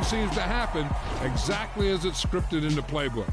seems to happen exactly as it's scripted in the playbook.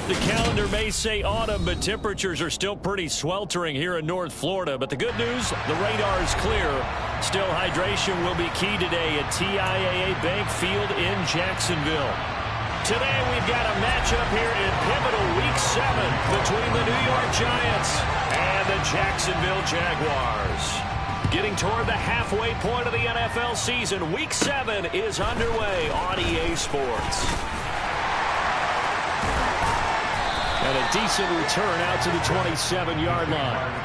The calendar may say autumn, but temperatures are still pretty sweltering here in North Florida. But the good news, the radar is clear. Still, hydration will be key today at TIAA Bank Field in Jacksonville. Today, we've got a matchup here in pivotal Week 7 between the New York Giants and the Jacksonville Jaguars. Getting toward the halfway point of the NFL season, Week 7 is underway on EA Sports. And a decent return out to the 27-yard line.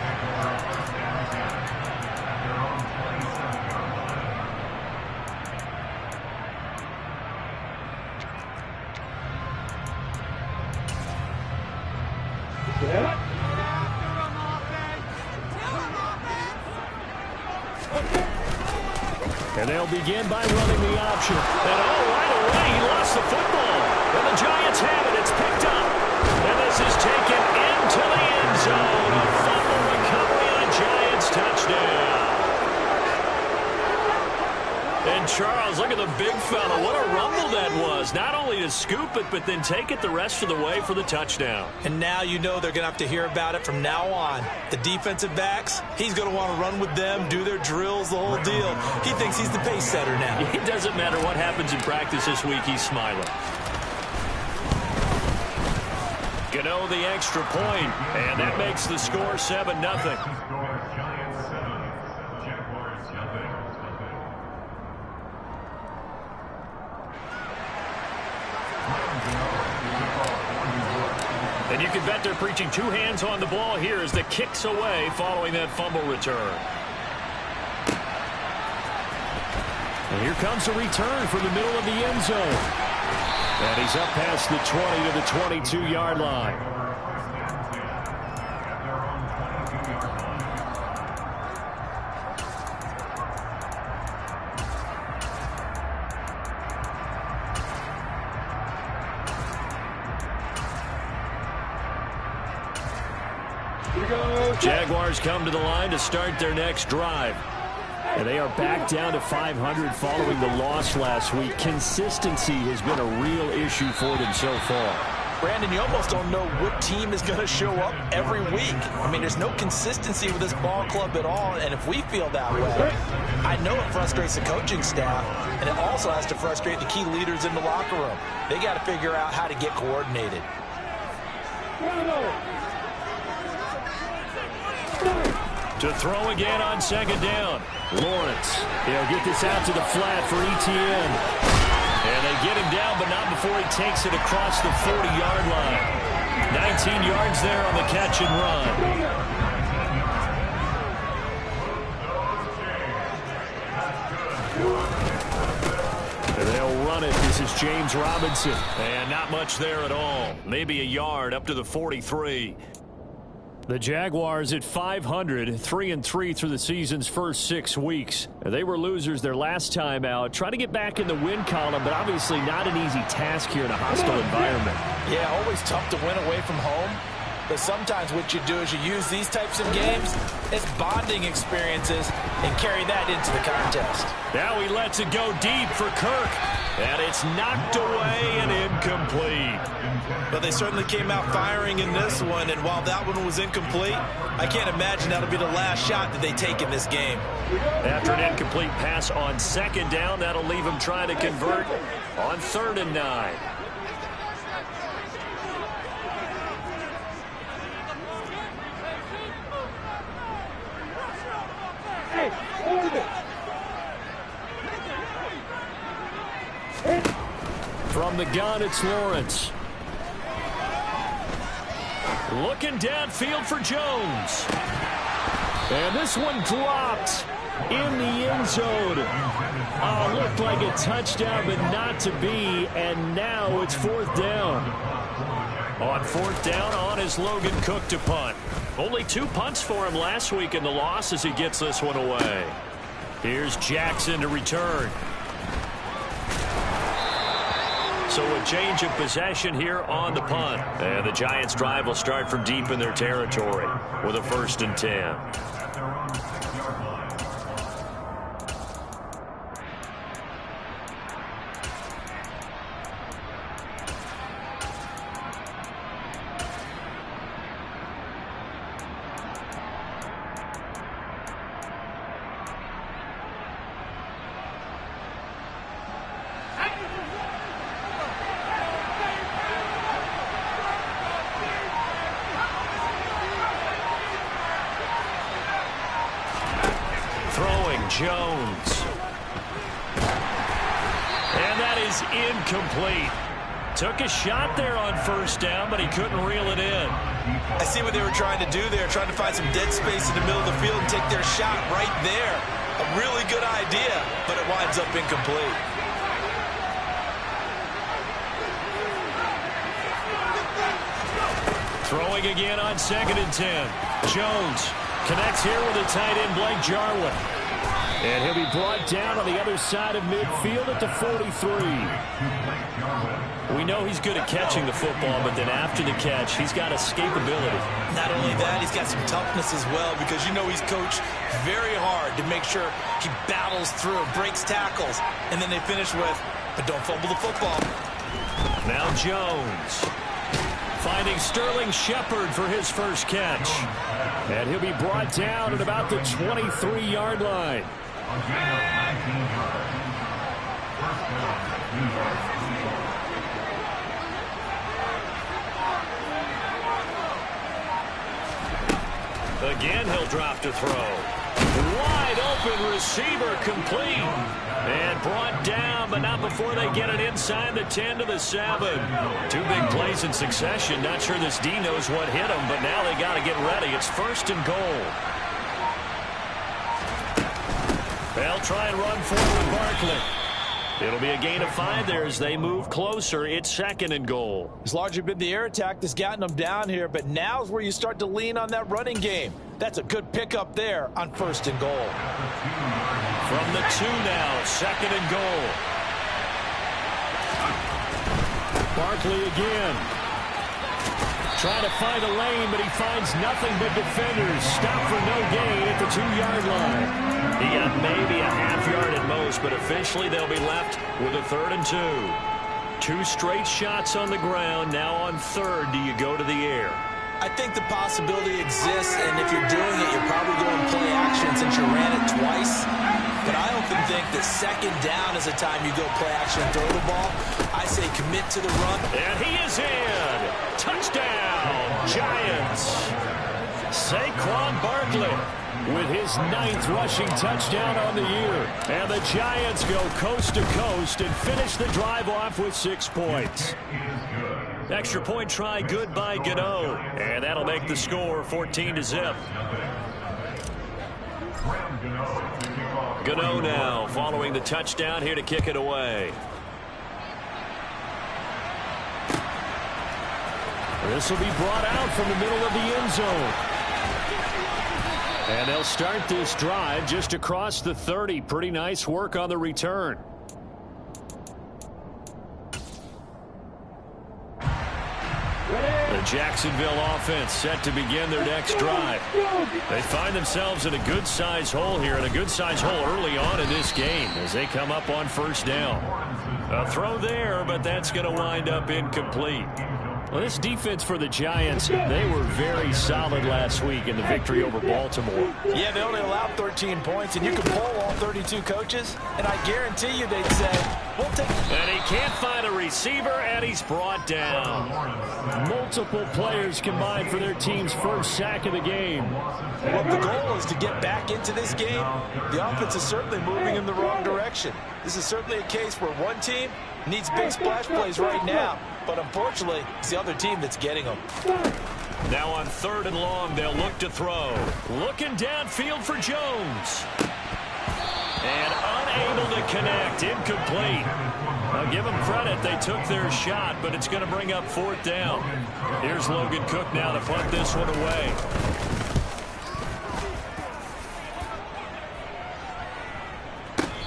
And they'll begin by running the option. And right away, he lost the football. And the Giants have it. It's picked up. And this is taken into the end zone. A fumble recovery and a Giants touchdown. And Charles, look at the big fella. What a rumble that was. Not only to scoop it, but then take it the rest of the way for the touchdown. And now you know they're going to have to hear about it from now on. The defensive backs, he's going to want to run with them, do their drills, the whole deal. He thinks he's the pace setter now. It doesn't matter what happens in practice this week, he's smiling. Gano the extra point, and that makes the score 7-0. And you can bet they're preaching two hands on the ball here as the kick's away following that fumble return. And here comes a return from the middle of the end zone. And he's up past the 20 to the 22-yard line. Jaguars come to the line to start their next drive. And they are back down to 500 following the loss last week. Consistency has been a real issue for them so far. Brandon, you almost don't know what team is going to show up every week. I mean, there's no consistency with this ball club at all, and if we feel that way, I know it frustrates the coaching staff, and it also has to frustrate the key leaders in the locker room. They got to figure out how to get coordinated. To throw again on second down. Lawrence, he'll get this out to the flat for Etienne. And they get him down, but not before he takes it across the 40-yard line. 19 yards there on the catch and run. And they'll run it. This is James Robinson. And not much there at all. Maybe a yard up to the 43. The Jaguars at 500, 3-3 through the season's first 6 weeks. They were losers their last time out. Trying to get back in the win column, but obviously not an easy task here in a hostile environment. Yeah, always tough to win away from home. But sometimes what you do is you use these types of games as bonding experiences and carry that into the contest. Now he lets it go deep for Kirk. And it's knocked away and incomplete. But they certainly came out firing in this one, and while that one was incomplete, I can't imagine that'll be the last shot that they take in this game. After an incomplete pass on second down, that'll leave them trying to convert on 3rd and 9. From the gun, it's Lawrence. Looking downfield for Jones. And this one dropped in the end zone. Oh, looked like a touchdown, but not to be. And now it's 4th down. On 4th down, on is Logan Cook to punt. Only 2 punts for him last week in the loss as he gets this one away. Here's Jackson to return. So a change of possession here on the punt. And the Giants' drive will start from deep in their territory with a 1st and 10. Jones. And that is incomplete. Took a shot there on first down, but he couldn't reel it in. I see what they were trying to do there, trying to find some dead space in the middle of the field and take their shot right there. A really good idea, but it winds up incomplete. Throwing again on 2nd and 10. Jones connects here with a tight end, Blake Jarwin. And he'll be brought down on the other side of midfield at the 43. We know he's good at catching the football, but then after the catch, he's got escapability. Not only that, he's got some toughness as well, because you know he's coached very hard to make sure he battles through, breaks tackles, and then they finish with, but don't fumble the football. Now Jones finding Sterling Shepard for his first catch. And he'll be brought down at about the 23-yard line. Again, he'll drop to throw. Wide open receiver, complete. And brought down, but not before they get it inside the 10 to the 7. Two big plays in succession. Not sure this D knows what hit him, but now they got to get ready. It's 1st and goal. They'll try and run forward Barkley. It'll be a gain of 5 there as they move closer. It's 2nd and goal. It's largely been the air attack that's gotten them down here, but now's where you start to lean on that running game. That's a good pickup there on 1st and goal. From the 2 now, 2nd and goal. Barkley again. Trying to find a lane, but he finds nothing but defenders. Stop for no gain at the 2-yard line. He got maybe a half yard at most, but officially they'll be left with a 3rd and 2. 2 straight shots on the ground. Now on 3rd, do you go to the air? I think the possibility exists, and if you're doing it, you're probably going play action since you ran it twice. But I often think that 2nd down is the time you go play action and throw the ball. I say commit to the run. And he is in. Touchdown, Giants. Saquon Barkley with his 9th rushing touchdown on the year. And the Giants go coast to coast and finish the drive off with 6 points. Extra point try good by Gano. And that'll make the score 14-0. Gano now following the touchdown here to kick it away. This will be brought out from the middle of the end zone. And they'll start this drive just across the 30. Pretty nice work on the return. The Jacksonville offense set to begin their next drive. They find themselves in a good-sized hole here, and a good-sized hole early on in this game as they come up on 1st down. A throw there, but that's going to wind up incomplete. Well, this defense for the Giants, they were very solid last week in the victory over Baltimore. Yeah, they only allowed 13 points, and you can poll all 32 coaches, and I guarantee you they'd say, we'll take it. And he can't find a receiver, and he's brought down. Multiple players combined for their team's first sack of the game. Well, the goal is to get back into this game. The offense is certainly moving in the wrong direction. This is certainly a case where one team needs big splash plays right now, but unfortunately, it's the other team that's getting them. Now on 3rd and long, they'll look to throw. Looking downfield for Jones. And unable to connect. Incomplete. I'll give them credit. They took their shot, but it's going to bring up 4th down. Here's Logan Cook now to punt this one away.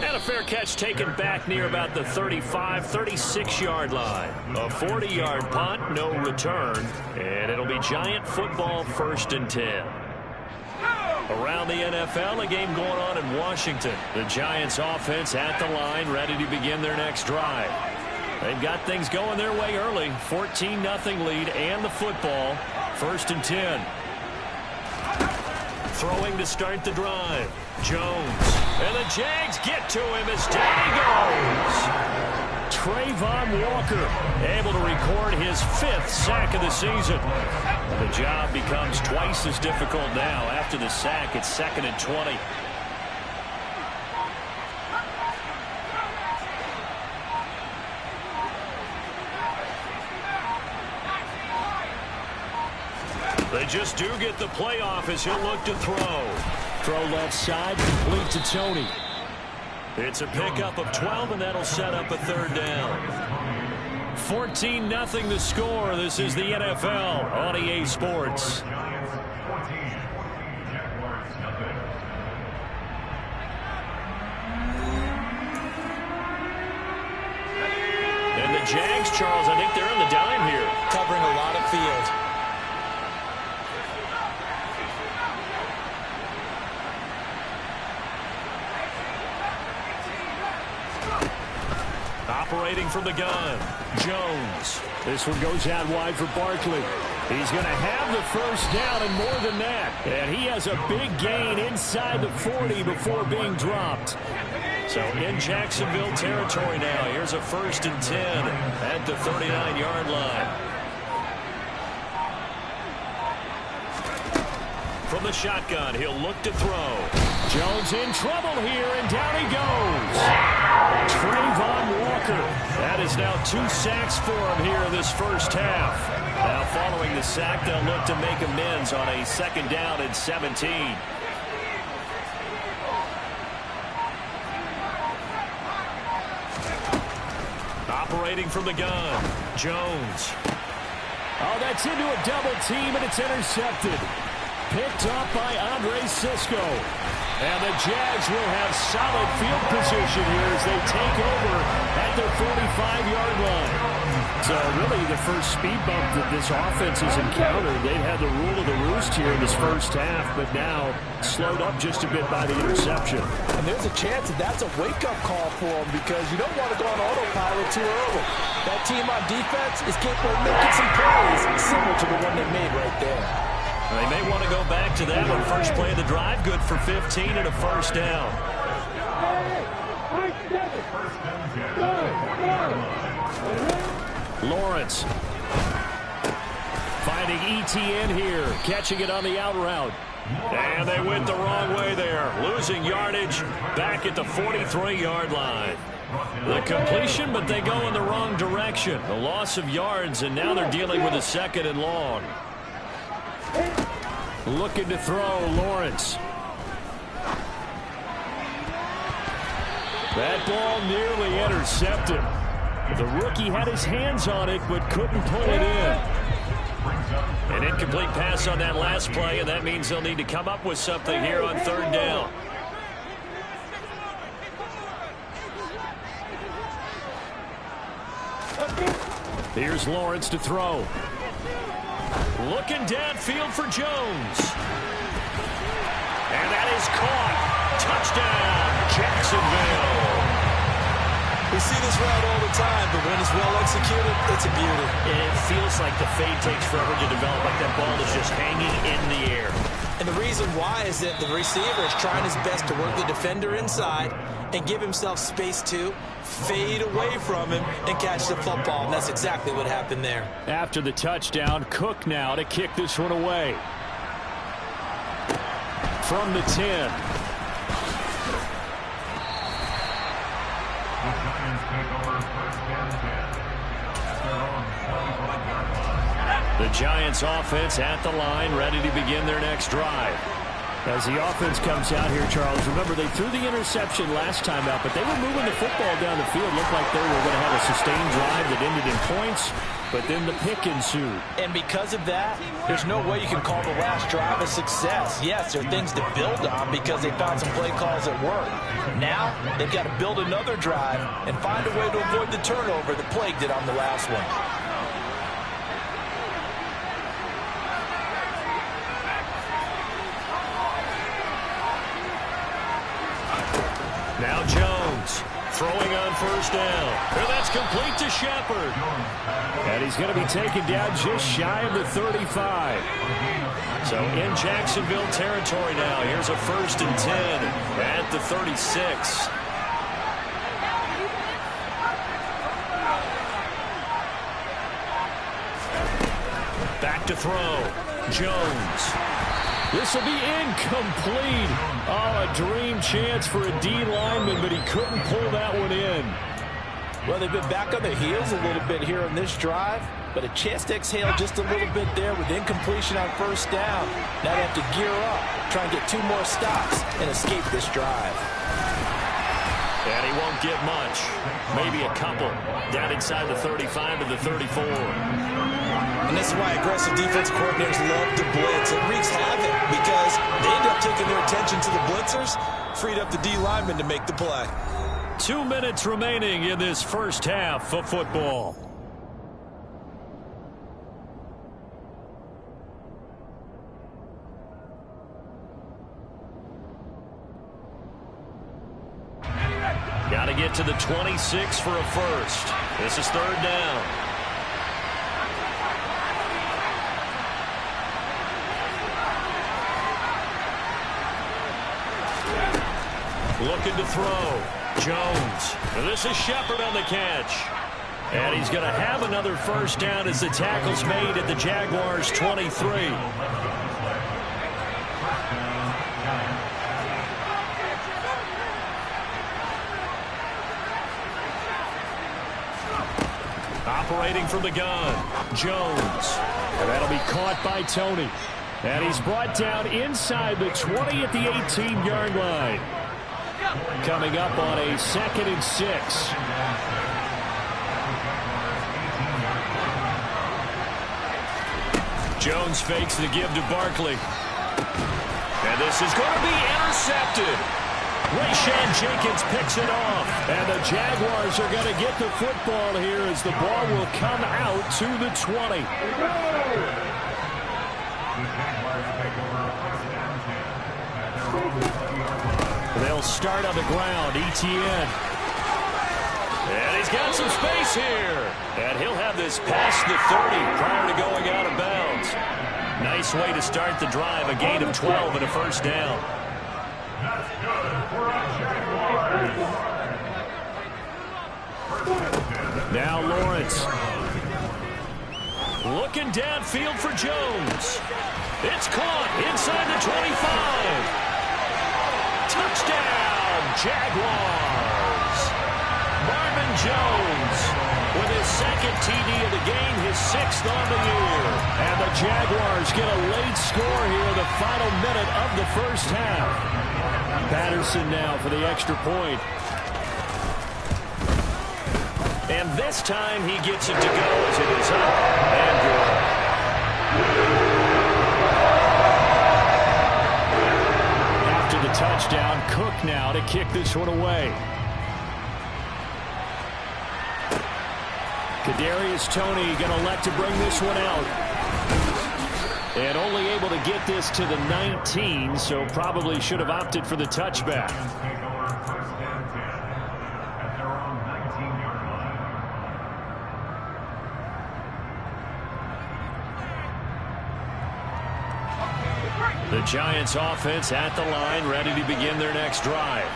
And a fair catch taken back near about the 35, 36-yard line. A 40-yard punt, no return. And it'll be Giant football 1st and 10. Around the NFL, a game going on in Washington. The Giants offense at the line, ready to begin their next drive. They've got things going their way early. 14-0 lead and the football. 1st and 10. Throwing to start the drive. Jones. And the Jags get to him as down he goes. Trayvon Walker able to record his 5th sack of the season. The job becomes twice as difficult now. After the sack, it's 2nd and 20. They just do get the playoff as he'll look to throw. Throw left side, complete to Tony. It's a pickup of 12, and that'll set up a third down. 14-0 the score. This is the NFL on EA Sports. And the Jags, Charles, I think they're in the dime here. Covering a lot of field. Operating from the gun, Jones. This one goes out wide for Barkley. He's going to have the first down and more than that. And he has a big gain inside the 40 before being dropped. So in Jacksonville territory now. Here's a 1st and 10 at the 39-yard line. From the shotgun, he'll look to throw. Jones in trouble here, and down he goes. Trayvon Walker. That is now 2 sacks for him here in this first half. Now following the sack, they'll look to make amends on a 2nd down and 17. Operating from the gun, Jones. Oh, that's into a double team, and it's intercepted. Picked up by Andre Sisco. And the Jags will have solid field position here as they take over at their 45-yard line. So really the first speed bump that this offense has encountered. They've had the rule of the roost here in this first half, but now slowed up just a bit by the interception. And there's a chance that that's a wake-up call for them because you don't want to go on autopilot too early. That team on defense is capable of making some plays similar to the one they made right there. They may want to go back to that one. First play of the drive, good for 15 and a first down. Lawrence finding ETN here, catching it on the out route. And they went the wrong way there, losing yardage back at the 43-yard line. The completion, but they go in the wrong direction. A loss of yards, and now they're dealing with a 2nd and long. Looking to throw, Lawrence. That ball nearly intercepted. The rookie had his hands on it, but couldn't pull it in. An incomplete pass on that last play, and that means they'll need to come up with something here on 3rd down. Here's Lawrence to throw. Looking downfield for Jones. And that is caught. Touchdown, Jacksonville. We see this route all the time, but when it's well executed, it's a beauty. It feels like the fade takes forever to develop, like that ball is just hanging in the air. And the reason why is that the receiver is trying his best to work the defender inside and give himself space to fade away from him and catch the football. And that's exactly what happened there. After the touchdown, Cook now to kick this one away. From the 10. The Giants offense at the line, ready to begin their next drive. As the offense comes out here, Charles, remember they threw the interception last time out, but they were moving the football down the field. Looked like they were going to have a sustained drive that ended in points, but then the pick ensued. And because of that, there's no way you can call the last drive a success. Yes, there are things to build on because they found some play calls that work. Now, they've got to build another drive and find a way to avoid the turnover that plagued it on the last one. Now Jones throwing on 1st down. And that's complete to Shepard. And he's going to be taken down just shy of the 35. So in Jacksonville territory now. Here's a 1st and 10 at the 36. Back to throw. Jones. This will be incomplete. Oh, a dream chance for a D lineman, but he couldn't pull that one in. Well, they've been back on their heels a little bit here on this drive, but a chance to exhale just a little bit there with incompletion on first down. Now they have to gear up, try and get 2 more stops, and escape this drive. And he won't get much. Maybe a couple. Down inside the 35 to the 34. And this is why aggressive defense coordinators love to blitz. It wreaks havoc because they end up taking their attention to the blitzers, freed up the D lineman to make the play. 2 minutes remaining in this first half of football. Got to get to the 26 for a first. This is 3rd down. Looking to throw. Jones. This is Shepard on the catch. And he's going to have another first down as the tackle's made at the Jaguars' 23. Operating from the gun, Jones. And that'll be caught by Tony. And he's brought down inside the 20 at the 18-yard line. Coming up on a 2nd and 6. Jones fakes the give to Barkley. And this is going to be intercepted. Rayshawn Jenkins picks it off. And the Jaguars are going to get the football here as the ball will come out to the 20. They'll start on the ground. Etienne. And he's got some space here. And he'll have this past the 30 prior to going out of bounds. Nice way to start the drive. A gain of 12 and a first down. Now Lawrence. Looking downfield for Jones. It's caught inside the 25. Touchdown, Jaguars. Marvin Jones with his 2nd TD of the game, his 6th on the year. And the Jaguars get a late score here in the final minute of the first half. Patterson now for the extra point. And this time he gets it to go as it is up and good. After the touchdown, Cook now to kick this one away. Kadarius Toney going to elect to bring this one out. And only able to get this to the 19, so probably should have opted for the touchback. The Giants offense at the line, ready to begin their next drive.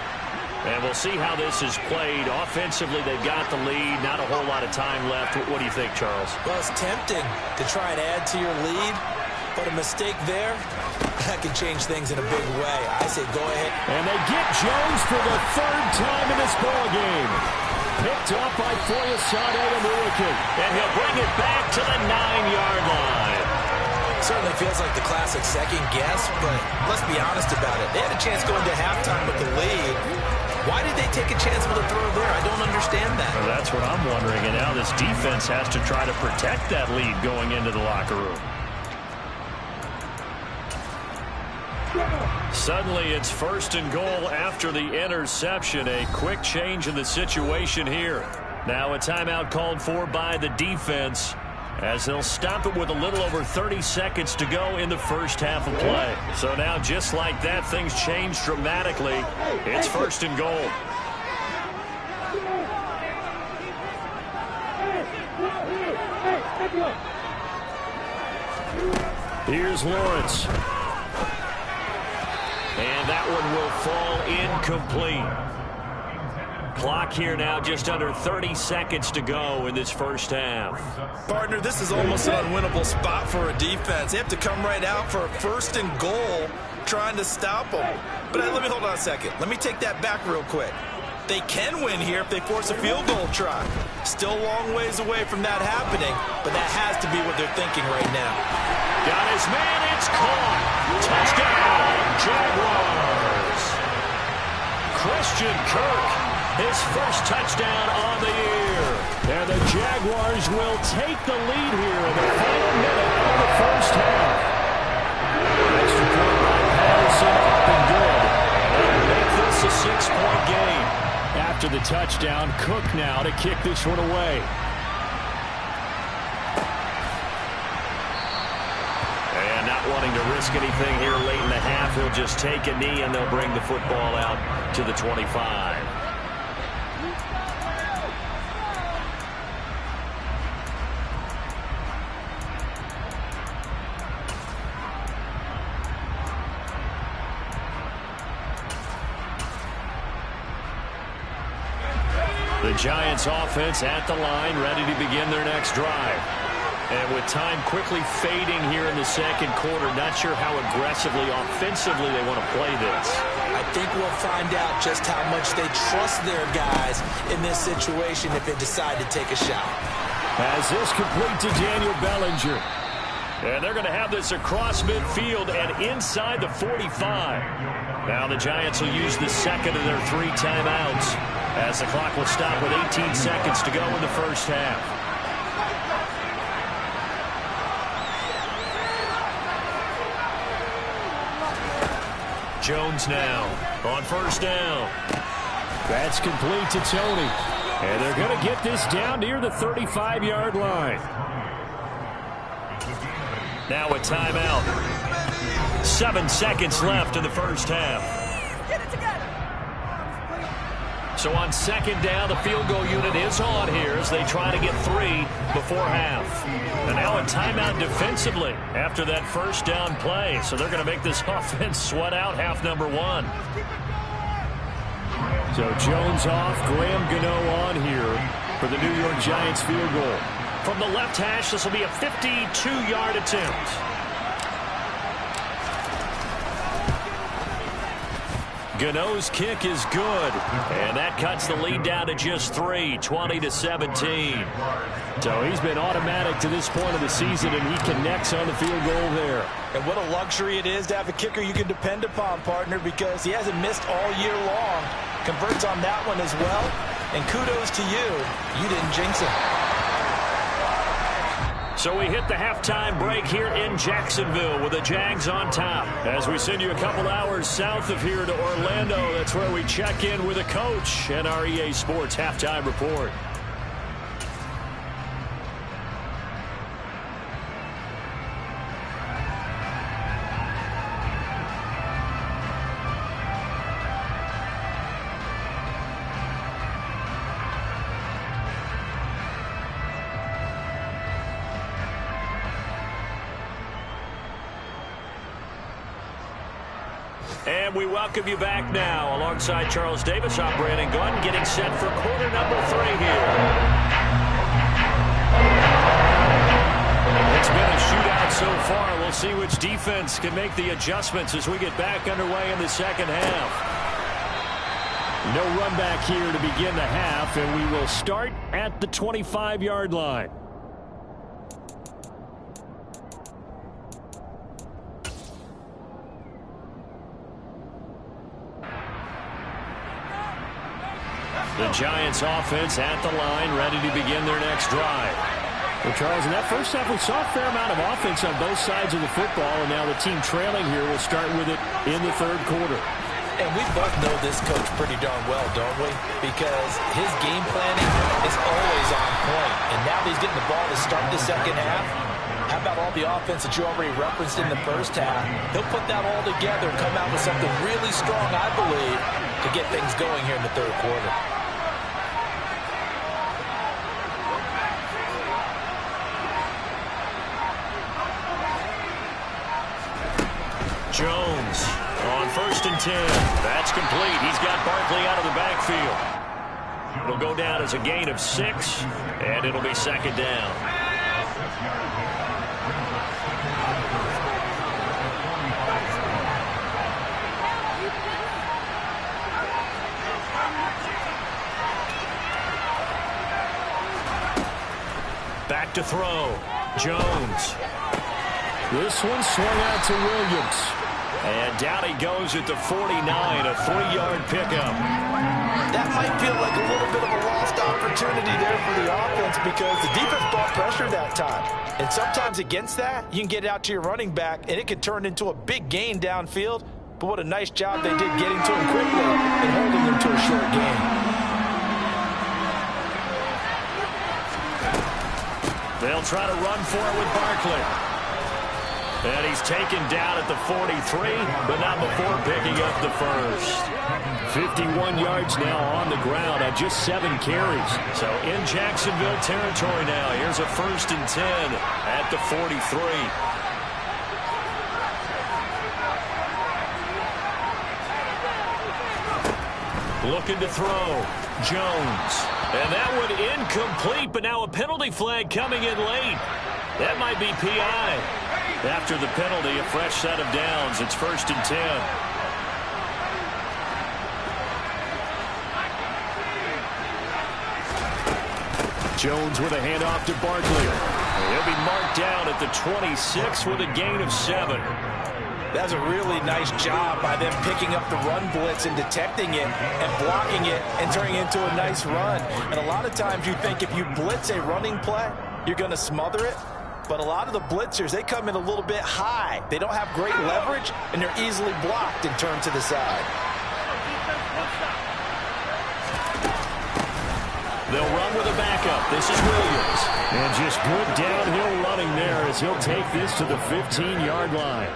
And we'll see how this is played. Offensively, they've got the lead. Not a whole lot of time left. What do you think, Charles? Well, it's tempting to try and add to your lead, but a mistake there, that can change things in a big way. I say go ahead. And they get Jones for the 3rd time in this ballgame. Picked up by Foyesade and Wilkin. And he'll bring it back to the 9-yard line. Certainly feels like the classic second guess, but let's be honest about it. They had a chance going to halftime with the lead. Why did they take a chance with a throw there? I don't understand that. Well, that's what I'm wondering. And now this defense has to try to protect that lead going into the locker room. Suddenly it's 1st and goal after the interception. A quick change in the situation here. Now a timeout called for by the defense, as they'll stop it with a little over 30 seconds to go in the first half of play. So now, just like that, things change dramatically. It's 1st and goal. Here's Lawrence. And that one will fall incomplete. Clock here now, just under 30 seconds to go in this first half. Partner, this is almost an unwinnable spot for a defense. They have to come right out for a 1st and goal, trying to stop them. But let me hold on a second. Let me take that back real quick. they can win here if they force a field goal try. Still a long ways away from that happening, but that has to be what they're thinking right now. Got his man, it's caught. Touchdown, Jaguars. Christian Kirk, his first touchdown on the year. And the Jaguars will take the lead here in the final minute of the first half. Extra point by Patterson, up and good. That'll make this a 6-point game. After the touchdown, Cook now to kick this one away. And not wanting to risk anything here late in the half, he'll just take a knee and they'll bring the football out to the 25. The Giants offense at the line, ready to begin their next drive. And with time quickly fading here in the second quarter, not sure how aggressively, offensively they want to play this. I think we'll find out just how much they trust their guys in this situation if they decide to take a shot. As this complete to Daniel Bellinger. And they're going to have this across midfield and inside the 45. Now the Giants will use the second of their 3 timeouts, as the clock will stop with 18 seconds to go in the first half. Jones now on first down. That's complete to Tony. And they're going to get this down near the 35-yard line. Now a timeout. 7 seconds left in the first half. Get it together. So on second down, the field goal unit is on here as they try to get 3 before half. And now a timeout defensively after that first down play. So they're going to make this offense sweat out half number 1. So Jones off, Graham Gano on here for the New York Giants field goal. From the left hash, this will be a 52-yard attempt. Gano's kick is good, and that cuts the lead down to just 3, 20-17. So he's been automatic to this point of the season, and he connects on the field goal there. And what a luxury it is to have a kicker you can depend upon, partner, because he hasn't missed all year long. Converts on that one as well, and kudos to you. You didn't jinx him. So we hit the halftime break here in Jacksonville with the Jags on top. As we send you a couple hours south of here to Orlando, that's where we check in with a coach and our EA Sports halftime report. And we welcome you back now alongside Charles Davis, I'm Brandon Glenn, getting set for quarter number 3 here. It's been a shootout so far. We'll see which defense can make the adjustments as we get back underway in the second half. No run back here to begin the half, and we will start at the 25-yard line. The Giants offense at the line, ready to begin their next drive. Well, Charles, in that first half, we saw a fair amount of offense on both sides of the football, and now the team trailing here will start with it in the third quarter. And we both know this coach pretty darn well, don't we? Because his game planning is always on point. And now that he's getting the ball to start the second half, how about all the offense that you already referenced in the first half? He'll put that all together and come out with something really strong, I believe, to get things going here in the third quarter. Jones on 1st and 10. That's complete. He's got Barkley out of the backfield. It'll go down as a gain of 6, and it'll be second down. back to throw. Jones. This one swung out to Williams. And down he goes at the 49, a 3-yard pickup. That might feel like a little bit of a lost opportunity there for the offense because the defense brought pressure that time. And sometimes against that, you can get it out to your running back, and it could turn into a big gain downfield. But what a nice job they did getting to him quickly and holding him to a short gain. They'll try to run for it with Barkley. And he's taken down at the 43, but not before picking up the first. 51 yards now on the ground on just 7 carries. So in Jacksonville territory now. Here's a 1st and 10 at the 43. Looking to throw. Jones. And that one incomplete, but now a penalty flag coming in late. That might be PI. After the penalty, a fresh set of downs. It's 1st and 10. Jones with a handoff to Barkley. He'll be marked down at the 26 with a gain of 7. That's a really nice job by them picking up the run blitz and detecting it and blocking it and turning it into a nice run. And a lot of times you think if you blitz a running play, you're going to smother it. But a lot of the blitzers, they come in a little bit high. They don't have great leverage, and they're easily blocked and turned to the side. They'll run with a backup. This is Williams. And just good downhill running there as he'll take this to the 15-yard line.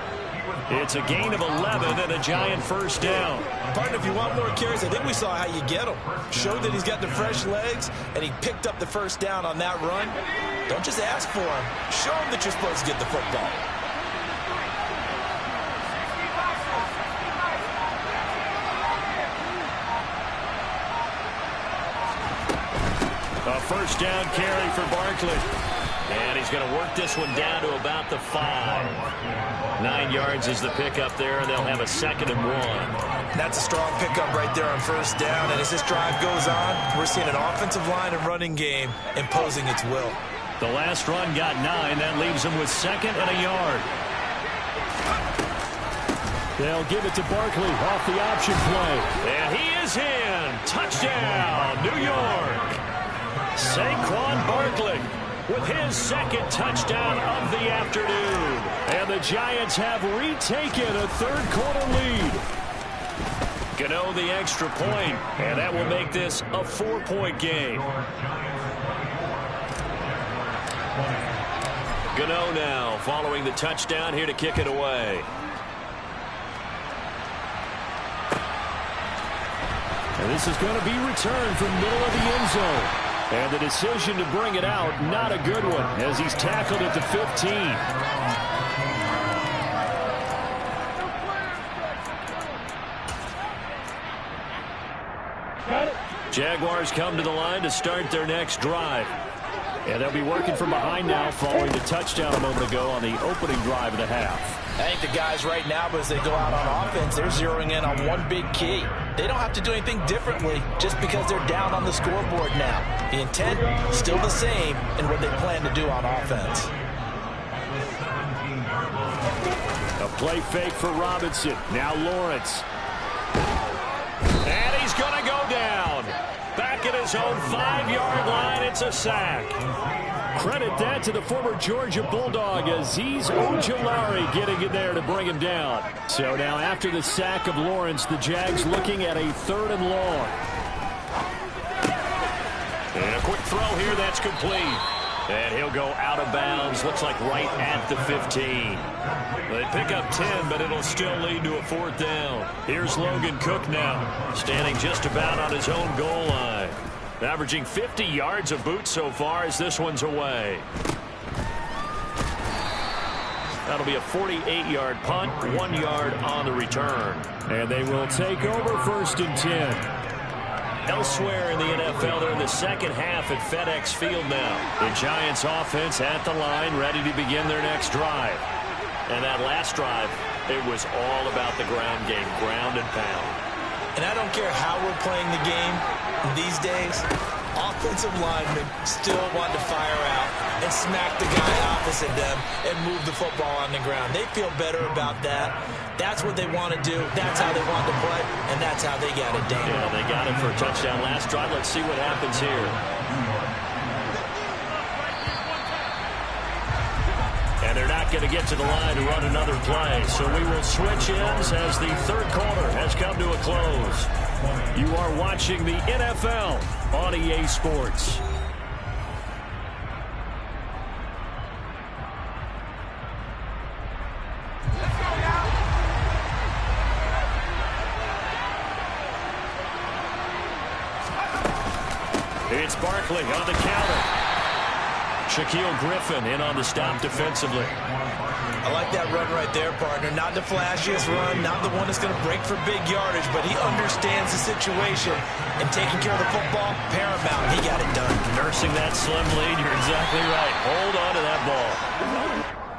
It's a gain of 11 and a giant 1st down. Partner, if you want more carries, I think we saw how you get him. Showed that he's got the fresh legs, and he picked up the 1st down on that run. Don't just ask for him. Show him that you're supposed to get the football. A 1st down carry for Barkley. And he's going to work this one down to about the 5. 9 yards is the pickup there, and they'll have a 2nd and 1. That's a strong pickup right there on 1st down. And as this drive goes on, we're seeing an offensive line and running game imposing its will. The last run got 9. That leaves him with 2nd and a yard. They'll give it to Barkley off the option play. And he is in. Touchdown, New York. Saquon Barkley with his 2nd touchdown of the afternoon. And the Giants have retaken a 3rd-quarter lead. Gano the extra point, and that will make this a 4-point game. Gano now following the touchdown here to kick it away. And this is going to be returned from middle of the end zone. And the decision to bring it out, not a good one, as he's tackled at the 15. Jaguars come to the line to start their next drive. And they'll be working from behind now following the touchdown a moment ago on the opening drive of the half. I think the guys right now, as they go out on offense, they're zeroing in on one big key. They don't have to do anything differently just because they're down on the scoreboard now. The intent still the same in what they plan to do on offense. A play fake for Robinson. Now Lawrence. And he's going to go down. Back at his own 5-yard line, it's a sack. Credit that to the former Georgia Bulldog, Azeez Ojulari getting in there to bring him down. So now after the sack of Lawrence, the Jags looking at a 3rd and long. And a quick throw here, that's complete. And he'll go out of bounds, looks like right at the 15. They pick up 10, but it'll still lead to a 4th down. Here's Logan Cook now, standing just about on his own goal line. Averaging 50 yards of boot so far as this one's away. That'll be a 48-yard punt, 1 yard on the return. And they will take over 1st and 10. Elsewhere in the NFL, they're in the 2nd half at FedEx Field now. The Giants offense at the line, ready to begin their next drive. And that last drive, it was all about the ground game, ground and pound. And I don't care how we're playing the game these days, offensive linemen still want to fire out and smack the guy opposite them and move the football on the ground. They feel better about that. That's what they want to do. That's how they want to play, and that's how they got it done. Yeah, they got it for a touchdown last drive. Let's see what happens here. And they're not going to get to the line to run another play. So we will switch ends as the third quarter has come to a close. You are watching the NFL on EA Sports. It's Barkley on the counter. Shaquille Griffin in on the stop defensively. I like that run right there, partner. Not the flashiest run, not the one that's going to break for big yardage, but he understands the situation, and taking care of the football, paramount. He got it done. Nursing that slim lead, you're exactly right. Hold on to that ball.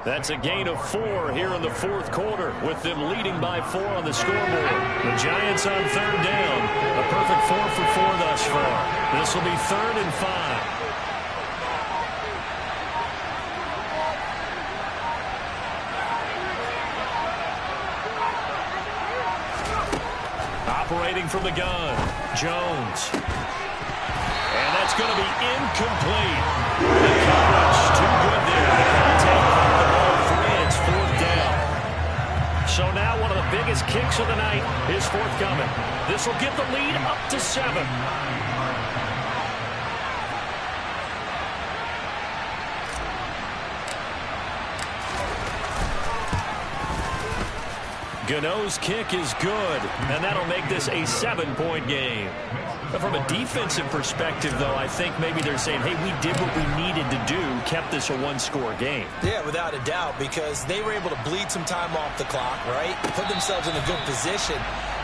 That's a gain of 4 here in the fourth quarter, with them leading by 4 on the scoreboard. The Giants on third down. A perfect 4 for 4 thus far. This will be 3rd and 5. Operating from the gun, Jones. And that's going to be incomplete. The coverage too good there. Take the ball free. It's 4th down. So now one of the biggest kicks of the night is forthcoming. This will get the lead up to 7. Gano's kick is good, and that'll make this a 7-point game. But from a defensive perspective, though, I think maybe they're saying, hey, we did what we needed to do, kept this a 1-score game. Yeah, without a doubt, because they were able to bleed some time off the clock, right? Put themselves in a good position,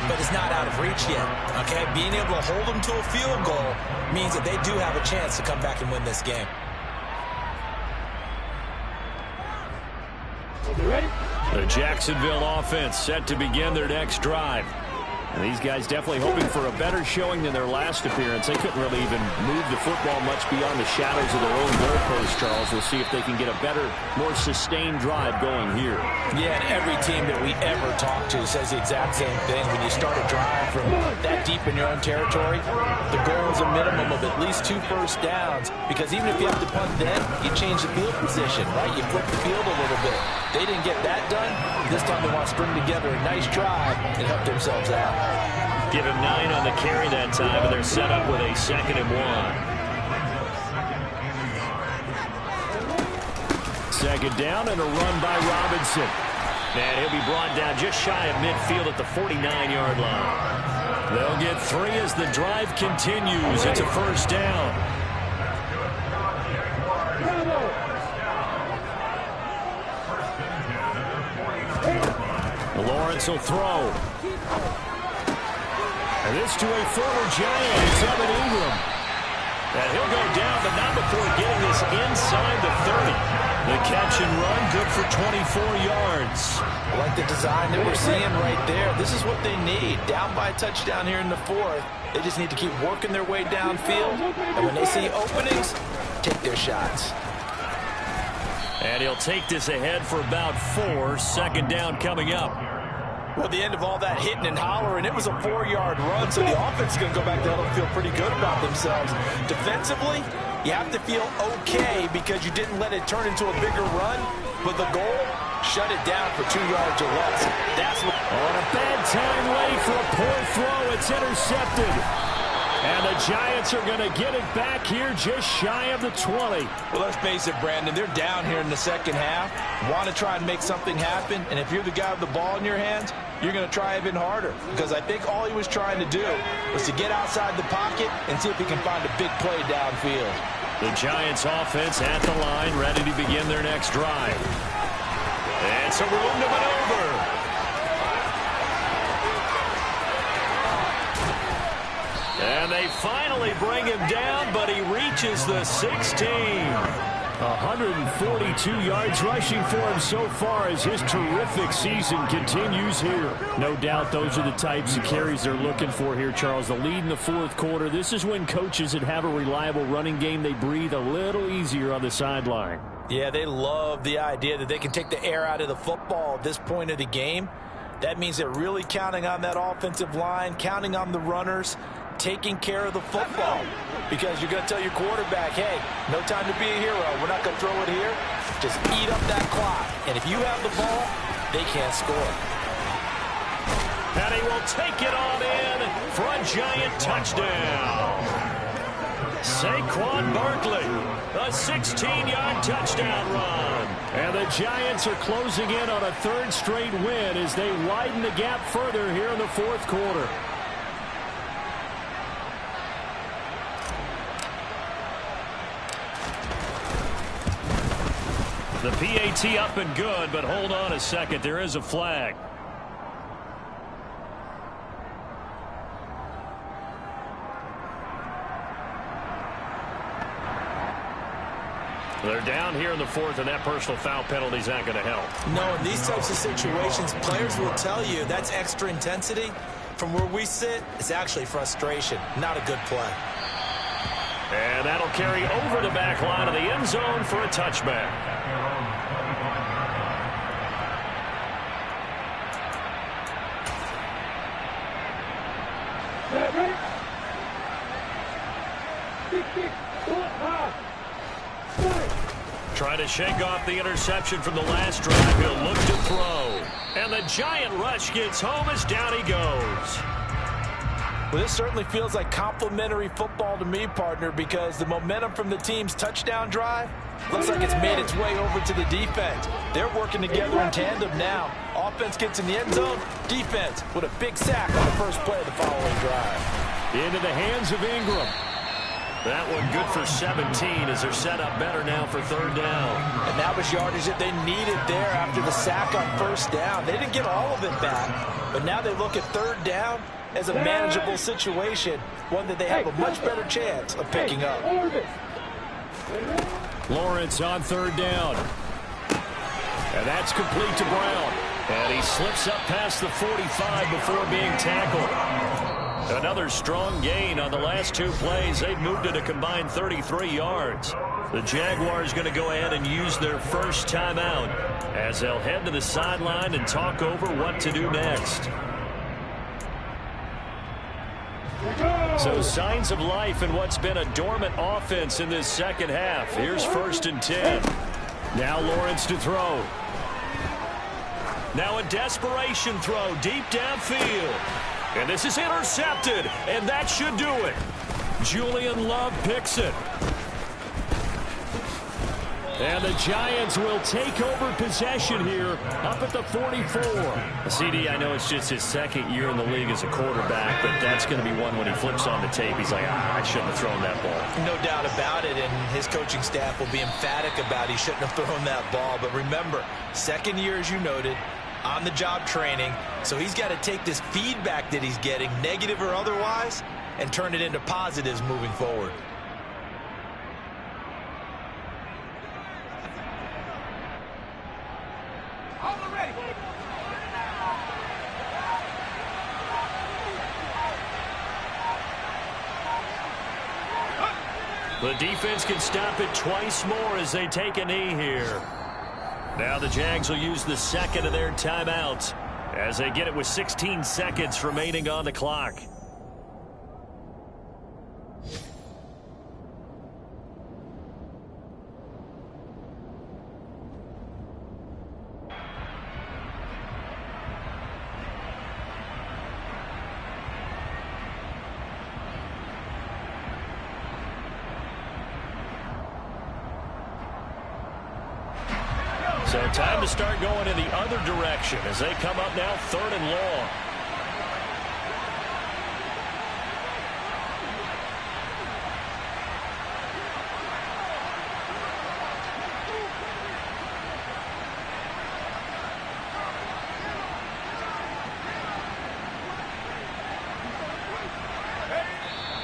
but it's not out of reach yet, okay? Being able to hold them to a field goal means that they do have a chance to come back and win this game. The Jacksonville offense set to begin their next drive. And these guys definitely hoping for a better showing than their last appearance. They couldn't really even move the football much beyond the shadows of their own goalpost, Charles. We'll see if they can get a better, more sustained drive going here. Yeah, and every team that we ever talk to says the exact same thing. When you start a drive from that deep in your own territory, the goal is a minimum of at least 2 first downs. Because even if you have to punt then, you change the field position, right? You flip the field a little bit. They didn't get that done. This time they want to string together a nice drive and help themselves out. Give him 9 on the carry that time, and they're set up with a 2nd and 1. 2nd down and a run by Robinson. And he'll be brought down just shy of midfield at the 49-yard line. They'll get 3 as the drive continues. It's a 1st down. Lawrence will throw. And this to a former Giant. It's Evan Ingram. And he'll go down, but not before getting this inside the 30. The catch and run, good for 24 yards. I like the design that we're seeing right there. This is what they need. Down by a touchdown here in the 4th. They just need to keep working their way downfield. And when they see openings, take their shots. And he'll take this ahead for about 4. 2nd down coming up. Well, the end of all that hitting and hollering, it was a 4-yard run, so the offense is going to go back there and feel pretty good about themselves. Defensively, you have to feel okay because you didn't let it turn into a bigger run, but the goal, shut it down for 2 yards or less. That's what... On a bad time late for a poor throw, it's intercepted. And the Giants are going to get it back here just shy of the 20. Well, let's face it, Brandon. They're down here in the second half. Want to try and make something happen. And if you're the guy with the ball in your hands, you're going to try even harder. Because I think all he was trying to do was to get outside the pocket and see if he can find a big play downfield. The Giants offense at the line, ready to begin their next drive. And some room to maneuver. And they finally bring him down, but he reaches the 16. 142 yards rushing for him so far as his terrific season continues here. No doubt those are the types of carries they're looking for here, Charles. The lead in the fourth quarter. This is when coaches that have a reliable running game, they breathe a little easier on the sideline. Yeah, they love the idea that they can take the air out of the football at this point of the game. That means they're really counting on that offensive line, counting on the runners, taking care of the football. Because you're going to tell your quarterback, hey, no time to be a hero. We're not going to throw it here. Just eat up that clock. And if you have the ball, they can't score. And he will take it on in for a giant touchdown. Saquon Barkley, a 16-yard touchdown run. And the Giants are closing in on a third straight win as they widen the gap further here in the fourth quarter. The PAT up and good, but hold on a second. There is a flag. They're down here in the fourth, and that personal foul penalty is not going to help. No, in these types of situations, players will tell you that's extra intensity. From where we sit, it's actually frustration. Not a good play. And that'll carry over the back line of the end zone for a touchback. Trying to shake off the interception from the last drive. He'll look to throw. And the giant rush gets home as down he goes. Well, this certainly feels like complimentary football to me, partner, because the momentum from the team's touchdown drive looks like it's made its way over to the defense. They're working together in tandem now. Offense gets in the end zone. Defense with a big sack on the first play of the following drive. Into the hands of Ingram. That one good for 17 as they're set up better now for third down. And that was yardage that they needed there after the sack on first down. They didn't get all of it back, but now they look at third down as a manageable situation, one that they have a much better chance of picking up. Lawrence on third down. And that's complete to Brown. And he slips up past the 45 before being tackled. Another strong gain on the last two plays. They've moved it a combined 33 yards. The Jaguars going to go ahead and use their first timeout as they'll head to the sideline and talk over what to do next. So signs of life in what's been a dormant offense in this second half. Here's 1st and 10. Now Lawrence to throw. Now a desperation throw deep downfield. And this is intercepted, and that should do it. Julian Love picks it. And the Giants will take over possession here up at the 44. CD, I know it's just his second year in the league as a quarterback, but that's going to be one when he flips on the tape. He's like, I shouldn't have thrown that ball. No doubt about it, and his coaching staff will be emphatic about he shouldn't have thrown that ball. But remember, second year, as you noted, on-the-job training, so he's got to take this feedback that he's getting, negative or otherwise, and turn it into positives moving forward. The defense can stop it twice more as they take a knee here. Now the Jags will use the second of their timeouts as they get it with 16 seconds remaining on the clock. So time to start going in the other direction as they come up now 3rd and long.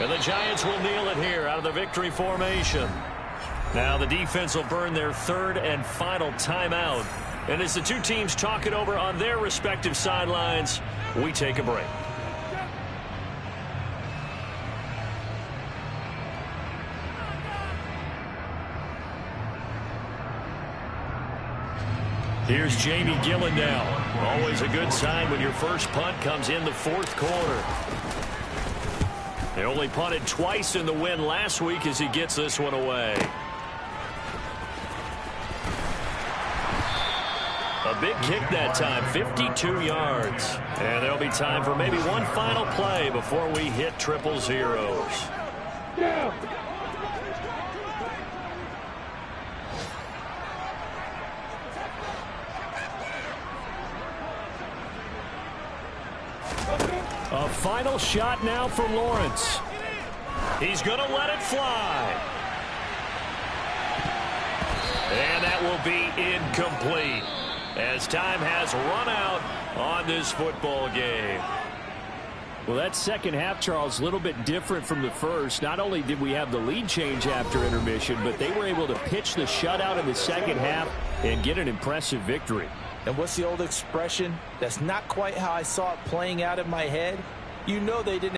And the Giants will kneel it here out of the victory formation. Now the defense will burn their third and final timeout. And as the two teams talk it over on their respective sidelines, we take a break. Here's Jamie Gillen now. Always a good sign when your first punt comes in the fourth quarter. They only punted twice in the win last week as he gets this one away. A big kick that time, 52 yards. And there'll be time for maybe one final play before we hit triple zeros. Yeah. A final shot now for Lawrence. He's going to let it fly. And that will be incomplete as time has run out on this football game. Well, that second half, Charles, a little bit different from the first. Not only did we have the lead change after intermission, but they were able to pitch the shutout in the second half and get an impressive victory. And what's the old expression? That's not quite how I saw it playing out in my head. You know they didn't